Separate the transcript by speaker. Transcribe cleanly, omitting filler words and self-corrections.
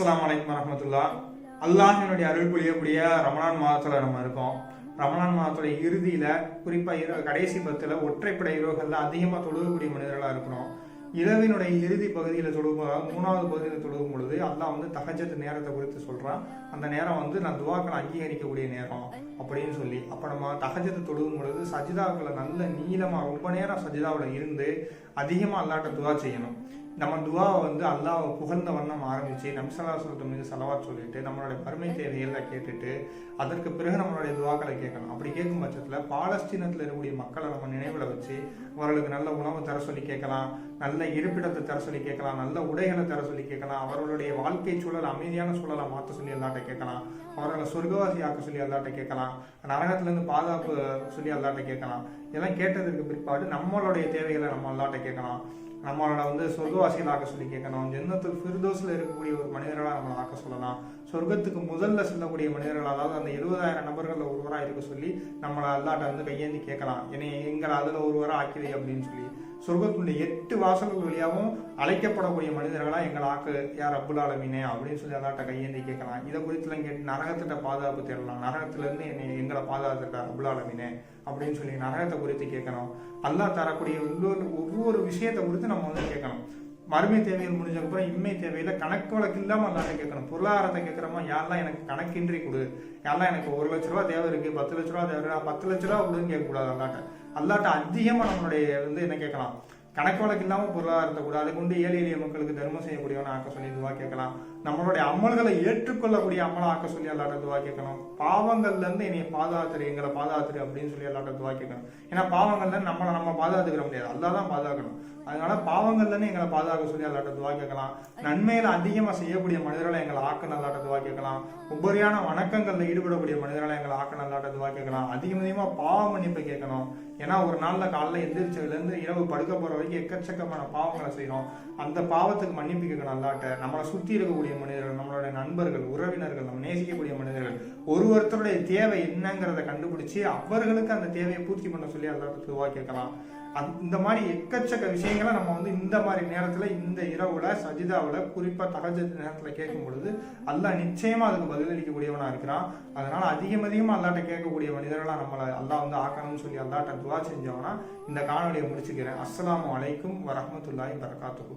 Speaker 1: அஸ்ஸலாமு அலைக்கும் வரஹ்மத்துல்லாஹ். அல்லாஹினுடைய அருள் புரியக்கூடிய ரமலான் மாதத்துல நம்ம இருக்கோம். ரமலான் மாதத்துடைய இறுதியில குறிப்பா கடைசி 10ல் ஒற்றைப்படை இரவுகள்ல அதிகமா தொழுகக்கூடிய மனிதர்களா இருக்கிறோம். இரவினுடைய இறுதி பகுதியில் தொழுகும் 3வது பகுதியில் தொழுகும் பொழுது அல்லாஹ் தஹஜ்ஜத் நேரத்தை குறித்து சொல்றான். அந்த நேரம் நான் துவாக்களை அங்கீகரிக்கக்கூடிய நேரம் அப்படின்னு சொல்லி, அப்ப நம்ம தஹஜ்ஜத் தொழுகும் பொழுது சஜிதாக்களை நல்ல நீளமா ரொம்ப நேரம் சஜிதாவில் இருந்து அதிகமா அல்லாஹ்ட்ட துவா செய்யணும். நம்ம துவாவை அல்லாஹ்வை புகழ்ந்த வண்ணம் ஆரம்பிச்சு நபி ஸல்லல்லாஹு அலைஹி வஸல்லம் மீது ஸலவாத் சொல்லிட்டு நம்மளுடைய மறுமை தேவைகளை கேட்டுட்டு அதற்கு பிறகு நம்மளுடைய துவாக்களை கேட்கணும். அப்படி கேட்கும் பட்சத்தில் பாலஸ்தீனத்தில் இருக்கக்கூடிய மக்களை நம்ம நினைவில் வச்சு அவர்களுக்கு நல்ல உணவு தர சொல்லி கேட்கலாம், நல்ல இருப்பிடத்தை தர சொல்லி கேட்கலாம், நல்ல உடைகளை தர சொல்லி கேட்கலாம், அவர்களுடைய வாழ்க்கை சூழல் அமைதியான சூழலை மாற்ற சொல்லி அல்லாஹ்ட்ட கேட்கலாம், அவர்களை சொர்க்கவாசி ஆக்க சொல்லி அல்லாஹ்ட்ட கேட்கலாம், நரகத்திலிருந்து பாதுகாப்பு சொல்லி அல்லாஹ்ட்ட கேட்கலாம். இதெல்லாம் கேட்டதற்கு பிற்பாடு நம்மளுடைய தேவைகளை நம்ம அல்லாஹ்ட்ட கேட்கலாம். நம்மளோட சொர்க்கவாசிகள் ஆக்க சொல்லி கேட்கணும். ஜன்னத்துல் ஃபிர்தௌஸ்ல இருக்கக்கூடிய ஒரு மனிதர்களாக நம்மளை ஆக்க சொல்லலாம். சொர்க்கத்துக்கு முதல்ல செல்லக்கூடிய மனிதர்கள், அதாவது அந்த 70,000 நபர்கள் ஒருவராக இருக்க சொல்லி நம்மளை அல்லாட்ட கையேந்தி கேட்கலாம், என்னை எங்களை அதுல ஒருவராக ஆக்கிவை அப்படின்னு சொல்லி சொர்க்கத்துடைய 8 வாசல்கள் வழியாகவும் அழைக்கப்படக்கூடிய மனிதர்களா எங்களை ஆக்கு யார் ரப்புல் ஆலமீனே அப்படின்னு சொல்லி அல்லாட்ட கையேந்தி கேட்கலாம். இதை குறித்துலாம் கேட்டு நரகத்திட்ட பாதுகாப்பு தேடலாம். நரகத்திலிருந்து எங்களை பாதுகாத்துட்டா ரப்புல் ஆலமீனே அப்படின்னு சொல்லி நரகத்தை குறித்து கேட்கணும். அல்லாஹ் தரக்கூடிய ஒவ்வொரு விஷயத்தை குறித்து நம்ம கேட்கணும். மறுமை தேவைகள் முடிஞ்சதுக்கப்புறம் இம்மை தேவையில கணக்கு வழக்கு இல்லாம அல்லாட்ட கேட்கணும். பொருளாதாரத்தை கேட்கிறோமா, யாரெல்லாம் எனக்கு கணக்கின்றி கொடு, யாரெல்லாம் எனக்கு 1 லட்ச ரூபா தேவை இருக்கு, 10 லட்ச ரூபா தேவை, 10 லட்ச ரூபா கொடுன்னு கேட்கக்கூடாது. அல்லாட்ட அதிகமா நம்மளுடைய என்ன கேட்கலாம், கணக்கு வழக்கு இல்லாமல் பொருளாதாரத்தை கூட அதை கொண்டு ஏழை எளிய மக்களுக்கு தர்மம் செய்யக்கூடியவனை ஆக்க சொல்லி துவா கேட்கலாம். நம்மளுடைய அமல்களை ஏற்றுக்கொள்ளக்கூடிய அமலை ஆக்க சொல்லி அல்லாட்ட துவா கேட்கணும். பாவங்கள்ல இருந்து என்னை பாதுகாத்துரு, எங்களை பாதுகாத்துரு அப்படின்னு சொல்லி அல்லாட்ட துவா கேட்கணும். ஏன்னா பாவங்கள்ல நம்ம பாதுகாத்துக்கிற முடியாது, அல்லாஹ் தான் பாதுகாக்கணும். அதனால பாவங்கள்ல இருந்து எங்களை பாதுகாக்க சொல்லி அல்லாட்ட துவா கேட்கலாம். நன்மையில அதிகமா செய்யக்கூடிய மனிதர்களை எங்களை ஆக்க நல்லாட்ட துவா கேட்கலாம். உபரியான வணக்கங்கள்ல ஈடுபடக்கூடிய மனிதர்களை எங்களை ஆக்க நல்லாட்ட துவா கேட்கலாம். அதிகமா பாவ மன்னிப்பு கேட்கணும். ஏன்னா ஒரு நாள்ல காலைல எந்திரிச்சதுல இருந்து இரவு படுக்க போற வரைக்கும் எக்கச்சக்கமான பாவங்களை செய்யறோம். அந்த பாவத்துக்கு மன்னிப்பு கேட்கணும் அல்லாட்ட. நம்மளை சுத்தி இருக்கக்கூடிய மனிதர்கள், நம்மளுடைய நண்பர்கள், உறவினர்கள், நம்ம நேசிக்கக்கூடிய மனிதர்கள் ஒருத்தருடைய தேவை என்னங்கிறத கண்டுபிடிச்சு அவர்களுக்கு அந்த தேவையை பூர்த்தி பண்ண சொல்லி அல்லாட்ட துவா கேட்கலாம். இந்த மாதிரி எக்கச்சக்க விஷயங்களை நம்ம இந்த மாதிரி நேரத்துல இந்த இரவுல சஜிதாவுல குறிப்பா தஹஜ்ஜத் நேரத்துல கேட்கும் பொழுது அல்லாஹ் நிச்சயமா அதுக்கு பதிலளிக்கக்கூடியவனா இருக்கிறான். அதனால அதிகமா அல்லாட்ட கேட்கக்கூடிய மனிதர்களா நம்மளை அல்லாஹ் ஆக்கணும்னு சொல்லி அல்லாட்ட துவா செஞ்சவனா இந்த காணொலியை முடிச்சுக்கிறேன். அஸ்ஸலாமு அலைக்கும் வரஹ்மத்துல்லாஹி வபரகாத்துஹு.